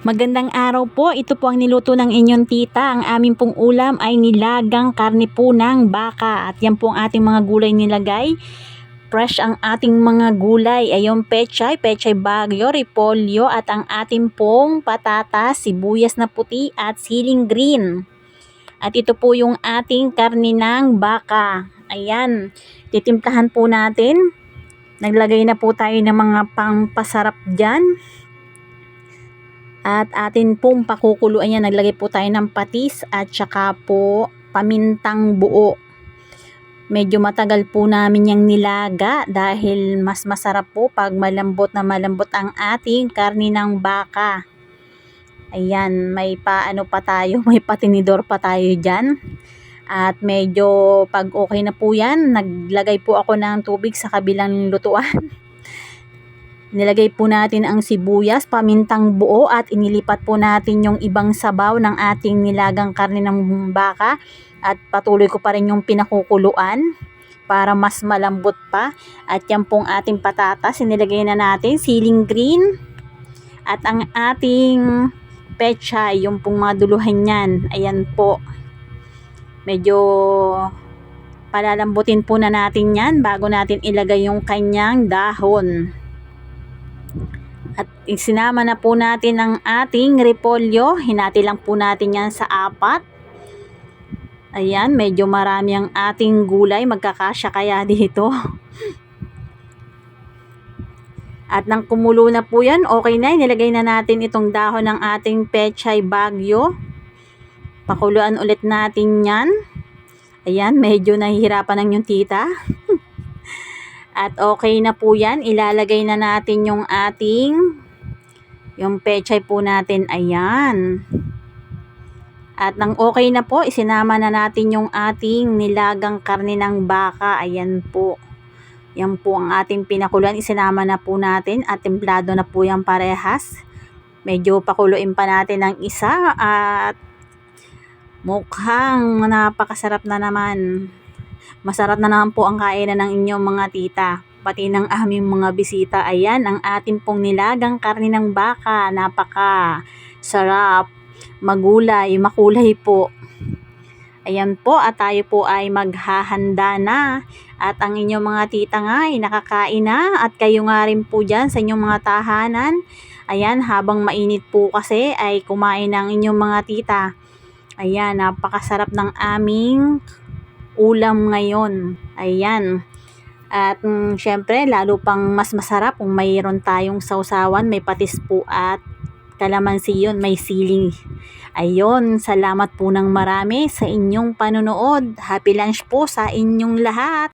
Magandang araw po. Ito po ang niluto ng inyong tita. Ang aming pong ulam ay nilagang karne po ng baka. At yan po ang ating mga gulay nilagay. Fresh ang ating mga gulay. Ayong pechay bagyo, repolyo at ang ating pong patatas, sibuyas na puti at siling green. At ito po yung ating karne ng baka. Ayan. Titimplahan po natin. Naglagay na po tayo ng mga pangpasarap dyan. At atin pong pakukuluan yan, naglagay po tayo ng patis at saka po pamintang buo. Medyo matagal po namin yung nilaga dahil mas masarap po pag malambot na malambot ang ating karne ng baka. Ayan, may paano pa tayo, may patinidor pa tayo dyan. At medyo pag okay na po yan, naglagay po ako ng tubig sa kabilang lutuan. Nilagay po natin ang sibuyas, pamintang buo at inilipat po natin yung ibang sabaw ng ating nilagang karne ng baka at patuloy ko pa rin yung pinakukuluan para mas malambot pa. At yan pong ating patatas, inilagay na natin siling green at ang ating pechay, yung pong mga duluhan yan. Ayan po. Medyo palalambutin po na natin yan bago natin ilagay yung kanyang dahon. At isinama na po natin ang ating repolyo. Hinati lang po natin yan sa 4. Ayan, medyo marami ang ating gulay. Magkakasya kaya dito. At nang kumulo na po yan, okay na. Nilagay na natin itong dahon ng ating pechay bagyo. Pakuluan ulit natin yan. Ayan, medyo nahihirapan ang yung tita. At okay na po yan. Ilalagay na natin yung pechay po natin. Ayan. At nang okay na po, isinama na natin yung ating nilagang karne ng baka. Ayan po. Yan po ang ating pinakuluan. Isinama na po natin at templado na po yung parehas. Medyo pakuluin pa natin ng isa at mukhang napakasarap na naman. Masarap na naman po ang kainan ng inyong mga tita, pati ng aming mga bisita. Ayan, ang ating pong nilagang karne ng baka. Napaka sarap, magulay, makulay po. Ayan po, at tayo po ay maghahanda na. At ang inyong mga tita nga ay nakakain na. At kayo nga rin po dyan sa inyong mga tahanan. Ayan, habang mainit po kasi ay kumain ng inyong mga tita. Ayan, napakasarap ng aming ulam ngayon. Ayan. At syempre, lalo pang mas masarap kung mayroon tayong sausawan, may patis po at kalamansi yun, may siling. Ayun, salamat po ng marami sa inyong panonood. Happy lunch po sa inyong lahat.